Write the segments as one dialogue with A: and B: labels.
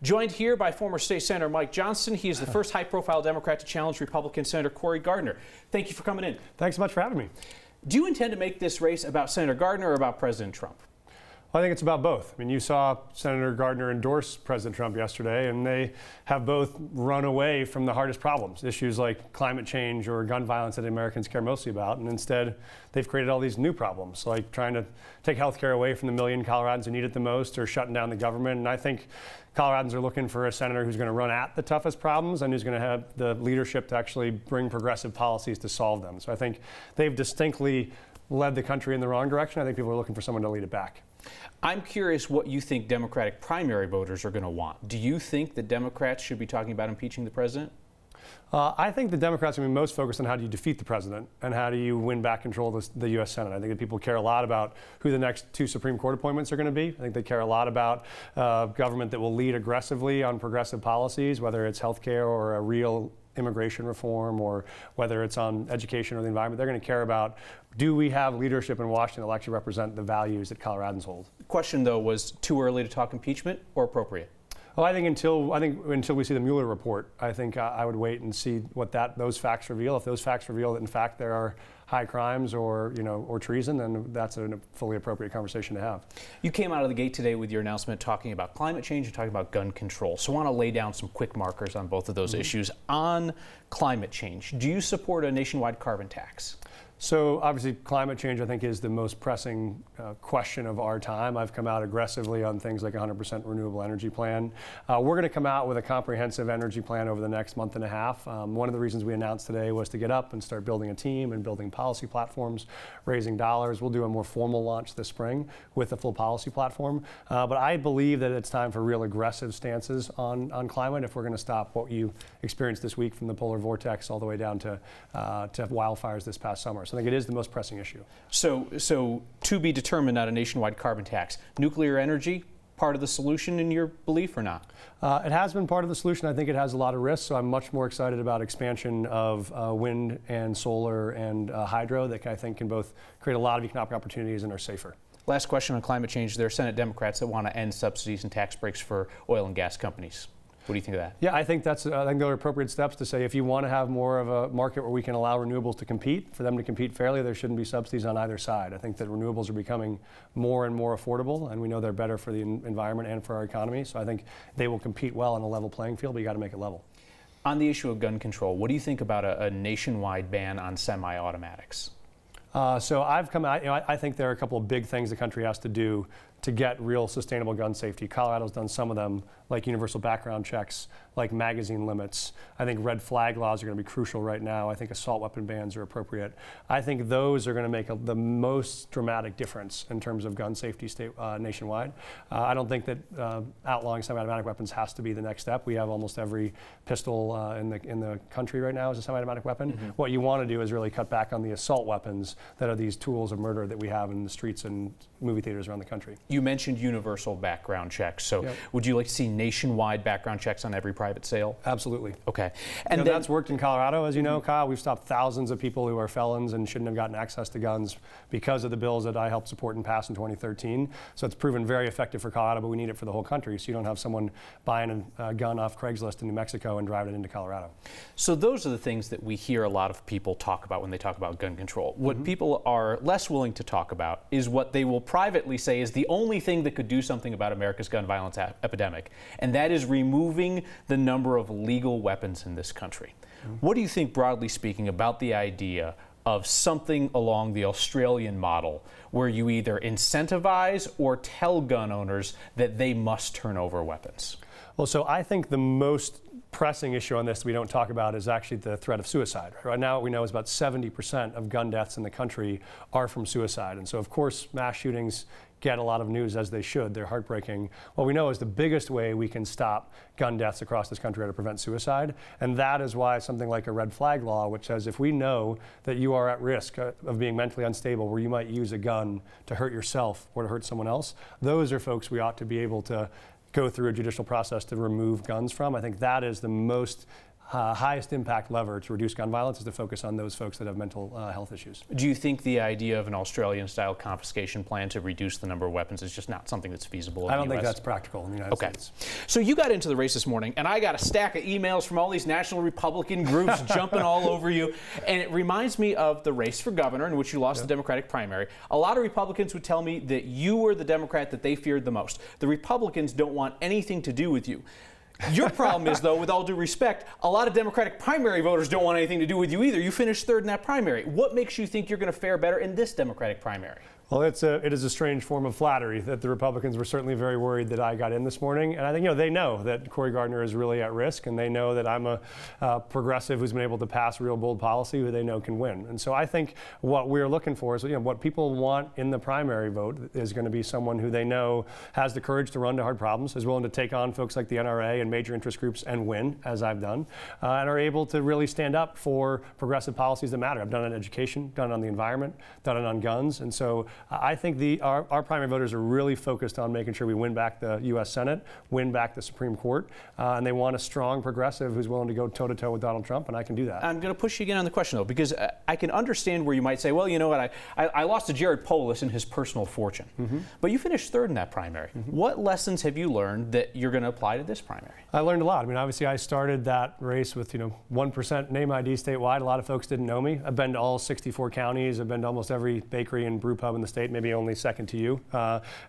A: Joined here by former State Senator Mike Johnston. He is the first high-profile Democrat to challenge Republican Senator Cory Gardner. Thank you for coming in.
B: Thanks so much for having me.
A: Do you intend to make this race about Senator Gardner or about President Trump?
B: Well, I think it's about both. I mean, you saw Senator Gardner endorse President Trump yesterday, and they have both run away from the hardest problems, issues like climate change or gun violence that Americans care mostly about, and instead they've created all these new problems, like trying to take health care away from the million Coloradans who need it the most or shutting down the government. And I think Coloradans are looking for a senator who's going to run at the toughest problems and who's going to have the leadership to actually bring progressive policies to solve them. So I think they've distinctly led the country in the wrong direction. I think people are looking for someone to lead it back.
A: I'm curious what you think Democratic primary voters are going to want. Do you think that Democrats should be talking about impeaching the president?
B: I think the Democrats are going to be most focused on how do you defeat the president and how do you win back control of the U.S. Senate. I think that people care a lot about who the next two Supreme Court appointments are going to be. I think they care a lot about government that will lead aggressively on progressive policies, whether it's health care or a real immigration reform or whether it's on education or the environment. They're going to care about, do we have leadership in Washington that will actually represent the values that Coloradans hold? The
A: question, though, was too early to talk impeachment or appropriate?
B: Well, I think until we see the Mueller report, I think I would wait and see what those facts reveal. If those facts reveal that in fact there are high crimes or treason, then that's a fully appropriate conversation to have.
A: You came out of the gate today with your announcement talking about climate change and talking about gun control. So I want to lay down some quick markers on both of those issues. On climate change, do you support a nationwide carbon tax?
B: So obviously climate change, I think, is the most pressing question of our time. I've come out aggressively on things like 100% renewable energy plan. We're going to come out with a comprehensive energy plan over the next month and a half. One of the reasons we announced today was to get up and start building a team and building policy platforms, raising dollars. We'll do a more formal launch this spring with a full policy platform. But I believe that it's time for real aggressive stances on climate if we're going to stop what you experienced this week from the polar vortex all the way down to wildfires this past summer. So I think it is the most pressing issue.
A: So to be determined on a nationwide carbon tax, nuclear energy, part of the solution in your belief or not?
B: It has been part of the solution. I think it has a lot of risks, so I'm much more excited about expansion of wind and solar and hydro that I think can both create a lot of economic opportunities and are safer.
A: Last question on climate change. There are Senate Democrats that want to end subsidies and tax breaks for oil and gas companies. What do you think of that?
B: Yeah, I think those are appropriate steps to say if you want to have more of a market where we can allow renewables to compete, for them to compete fairly, there shouldn't be subsidies on either side. I think that renewables are becoming more and more affordable, and we know they're better for the environment and for our economy. So I think they will compete well on a level playing field, but you got to make it level.
A: On the issue of gun control, what do you think about a nationwide ban on semi-automatics?
B: So I think there are a couple of big things the country has to do to get real sustainable gun safety. Colorado's done some of them, like universal background checks, like magazine limits. I think red flag laws are going to be crucial right now. I think assault weapon bans are appropriate. I think those are going to make the most dramatic difference in terms of gun safety nationwide. I don't think that outlawing semi-automatic weapons has to be the next step. We have almost every pistol in the country right now as a semi-automatic weapon. Mm-hmm. What you want to do is really cut back on the assault weapons that are these tools of murder that we have in the streets and movie theaters around the country.
A: You mentioned universal background checks. So would you like to see nationwide background checks on every private sale?
B: Absolutely.
A: Okay.
B: And that's worked in Colorado, as you know, Kyle. We've stopped thousands of people who are felons and shouldn't have gotten access to guns because of the bills that I helped support and pass in 2013. So it's proven very effective for Colorado, but we need it for the whole country so you don't have someone buying a gun off Craigslist in New Mexico and driving it into Colorado.
A: So those are the things that we hear a lot of people talk about when they talk about gun control. What people are less willing to talk about is what they will privately say is the only thing that could do something about America's gun violence epidemic, and that is removing the number of legal weapons in this country. What do you think, broadly speaking, about the idea of something along the Australian model where you either incentivize or tell gun owners that they must turn over weapons?
B: Well, so I think the most pressing issue on this we don't talk about is actually the threat of suicide. Right now what we know is about 70% of gun deaths in the country are from suicide. And so of course mass shootings get a lot of news, as they should. They're heartbreaking. What we know is the biggest way we can stop gun deaths across this country are to prevent suicide. And that is why something like a red flag law, which says if we know that you are at risk of being mentally unstable, where you might use a gun to hurt yourself or to hurt someone else, those are folks we ought to be able to go through a judicial process to remove guns from. I think that is the most highest impact lever to reduce gun violence is to focus on those folks that have mental health issues.
A: Do you think the idea of an Australian-style confiscation plan to reduce the number of weapons is just not something that's feasible in the
B: I don't
A: US?
B: think that's practical in the United States.
A: So you got into the race this morning, and I got a stack of emails from all these national Republican groups jumping all over you, and it reminds me of the race for governor in which you lost the Democratic primary. A lot of Republicans would tell me that you were the Democrat that they feared the most. The Republicans don't want anything to do with you. Your problem is, though, with all due respect, a lot of Democratic primary voters don't want anything to do with you either. You finished third in that primary. What makes you think you're going to fare better in this Democratic primary?
B: Well, it is a strange form of flattery that the Republicans were certainly very worried that I got in this morning. And I think, they know that Cory Gardner is really at risk, and they know that I'm a progressive who's been able to pass real bold policy who they know can win. And so I think what we're looking for is, what people want in the primary vote is going to be someone who they know has the courage to run to hard problems, is willing to take on folks like the NRA and major interest groups and win, as I've done, and are able to really stand up for progressive policies that matter. I've done it on education, done it on the environment, done it on guns. And so I think our primary voters are really focused on making sure we win back the U.S. Senate, win back the Supreme Court, and they want a strong progressive who's willing to go toe-to-toe with Donald Trump, and I can do that.
A: I'm going to push you again on the question, though, because I can understand where you might say, well, you know what, I lost to Jared Polis in his personal fortune. But you finished third in that primary. What lessons have you learned that you're going to apply to this primary?
B: I learned a lot. I mean, obviously, I started that race with, 1% name ID statewide. A lot of folks didn't know me. I've been to all 64 counties. I've been to almost every bakery and brew pub in the state, maybe only second to you.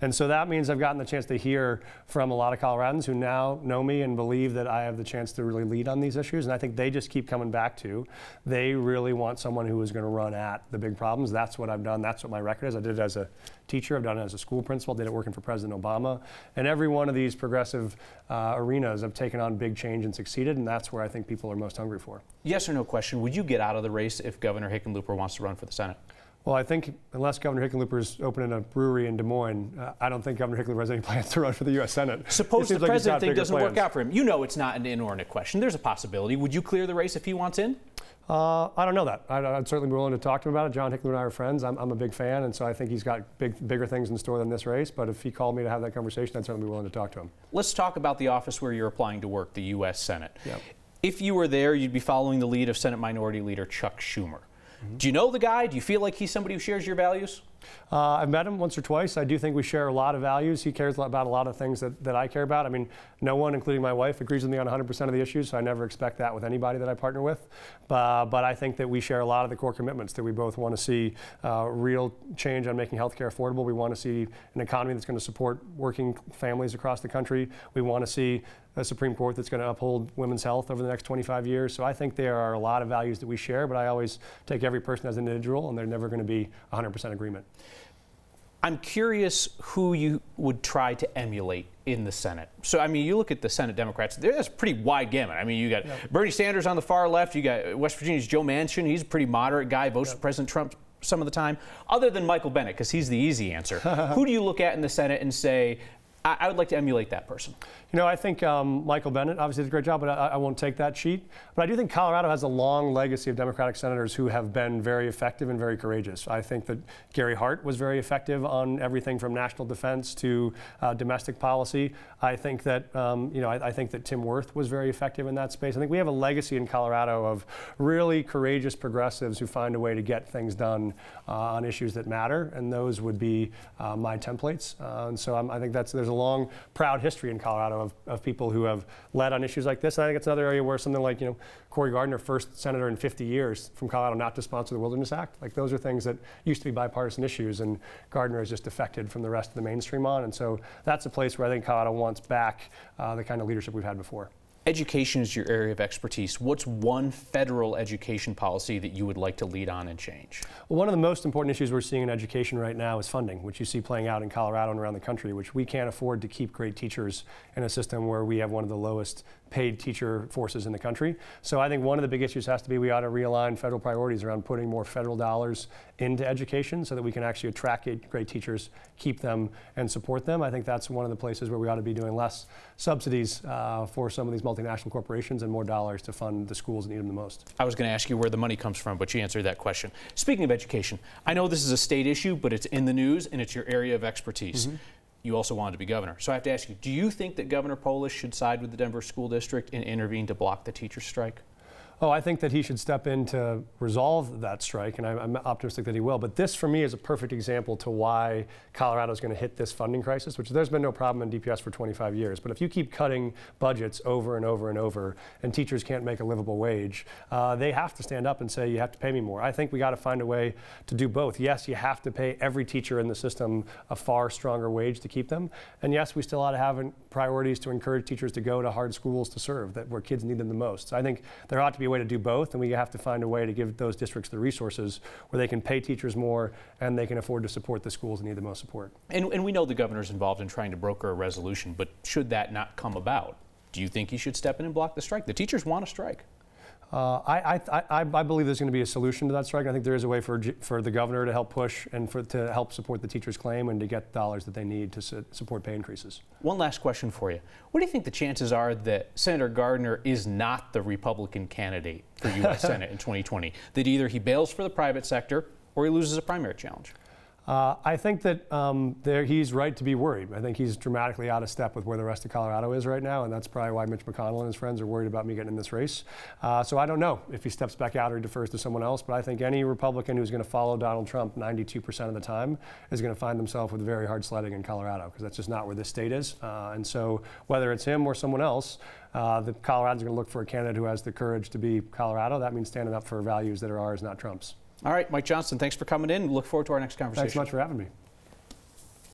B: And so that means I've gotten the chance to hear from a lot of Coloradans who now know me and believe that I have the chance to really lead on these issues. And I think they just keep coming back to, they really want someone who is going to run at the big problems. That's what I've done. That's what my record is. I did it as a teacher. I've done it as a school principal. Did it working for President Obama. And every one of these progressive arenas have taken on big change and succeeded. And that's where I think people are most hungry for.
A: Yes or no question, would you get out of the race if Governor Hickenlooper wants to run for the Senate?
B: Well, I think unless Governor Hickenlooper is opening a brewery in Des Moines, I don't think Governor Hickenlooper has any plans to run for the U.S. Senate.
A: Suppose the president thing doesn't work out for him. You know it's not an inordinate question. There's a possibility. Would you clear the race if he wants in?
B: I don't know that. I'd certainly be willing to talk to him about it. John Hickenlooper and I are friends. I'm a big fan, and so I think he's got bigger things in store than this race. But if he called me to have that conversation, I'd certainly be willing to talk to him.
A: Let's talk about the office where you're applying to work, the U.S. Senate.
B: Yep.
A: If you were there, you'd be following the lead of Senate Minority Leader Chuck Schumer. Do you know the guy? Do you feel like he's somebody who shares your values?
B: I've met him once or twice. I do think we share a lot of values. He cares about a lot of things that I care about. I mean, no one, including my wife, agrees with me on 100% of the issues, so I never expect that with anybody that I partner with. But I think that we share a lot of the core commitments, that we both want to see real change on making health care affordable. We want to see an economy that's going to support working families across the country. We want to see a Supreme Court that's going to uphold women's health over the next 25 years. So I think there are a lot of values that we share, but I always take every person as an individual, and they're never going to be 100% agreement.
A: I'm curious who you would try to emulate in the Senate. So, I mean, you look at the Senate Democrats, there's a pretty wide gamut. I mean, you got Bernie Sanders on the far left, you got West Virginia's Joe Manchin, he's a pretty moderate guy, votes for President Trump some of the time. Other than Michael Bennet, because he's the easy answer, who do you look at in the Senate and say, I would like to emulate that person?
B: I think Michael Bennet obviously did a great job, but I won't take that sheet. But I do think Colorado has a long legacy of Democratic senators who have been very effective and very courageous. I think that Gary Hart was very effective on everything from national defense to domestic policy. I think that I think that Tim Wirth was very effective in that space. I think we have a legacy in Colorado of really courageous progressives who find a way to get things done on issues that matter, and those would be my templates. And so I think there's a long, proud history in Colorado of people who have led on issues like this. And I think it's another area where something like, Cory Gardner, first senator in 50 years from Colorado not to sponsor the Wilderness Act. Like, those are things that used to be bipartisan issues, and Gardner has just defected from the rest of the mainstream on. And so that's a place where I think Colorado wants back the kind of leadership we've had before. Education is your area of expertise. What's one federal education policy that you would like to lead on and change? Well, one of the most important issues we're seeing in education right now is funding, which you see playing out in Colorado and around the country, which we can't afford to keep great teachers in a system where we have one of the lowest paid teacher forces in the country. So I think one of the big issues has to be we ought to realign federal priorities around putting more federal dollars into education so that we can actually attract great teachers, keep them, and support them. I think that's one of the places where we ought to be doing less subsidies for some of these multinational corporations and more dollars to fund the schools that need them the most. I was going to ask you where the money comes from, but you answered that question. Speaking of education, I know this is a state issue, but it's in the news and it's your area of expertise. Mm-hmm. You also wanted to be governor. So I have to ask you, do you think that Governor Polis should side with the Denver School District and intervene to block the teacher strike? Oh, I think that he should step in to resolve that strike, and I'm optimistic that he will. But this, for me, is a perfect example to why Colorado is going to hit this funding crisis, which there's been no problem in DPS for 25 years. But if you keep cutting budgets over and over and over, and teachers can't make a livable wage, they have to stand up and say, you have to pay me more. I think we got to find a way to do both. Yes, you have to pay every teacher in the system a far stronger wage to keep them. And yes, we still ought to have priorities to encourage teachers to go to hard schools to serve, where kids need them the most. So I think there ought to be a way to do both, and we have to find a way to give those districts the resources where they can pay teachers more and they can afford to support the schools that need the most support.
A: And we know the governor's involved in trying to broker a resolution, but should that not come about, do you think he should step in and block the strike? The teachers want to strike.
B: I believe there's going to be a solution to that strike. I think there is a way for the governor to help push and to help support the teachers' claim and to get dollars that they need to support pay increases.
A: One last question for you. What do you think the chances are that Senator Gardner is not the Republican candidate for U.S. Senate in 2020? That either he bails for the private sector or he loses a primary challenge?
B: I think that he's right to be worried. I think he's dramatically out of step with where the rest of Colorado is right now, and that's probably why Mitch McConnell and his friends are worried about me getting in this race. So I don't know if he steps back out or defers to someone else, but I think any Republican who's going to follow Donald Trump 92% of the time is going to find himself with very hard sledding in Colorado, because that's just not where this state is. And so whether it's him or someone else, the Coloradans are going to look for a candidate who has the courage to be Colorado. That means standing up for values that are ours, not Trump's.
A: All right, Mike Johnston, thanks for coming in. Look forward to our next conversation.
B: Thanks so much for having me.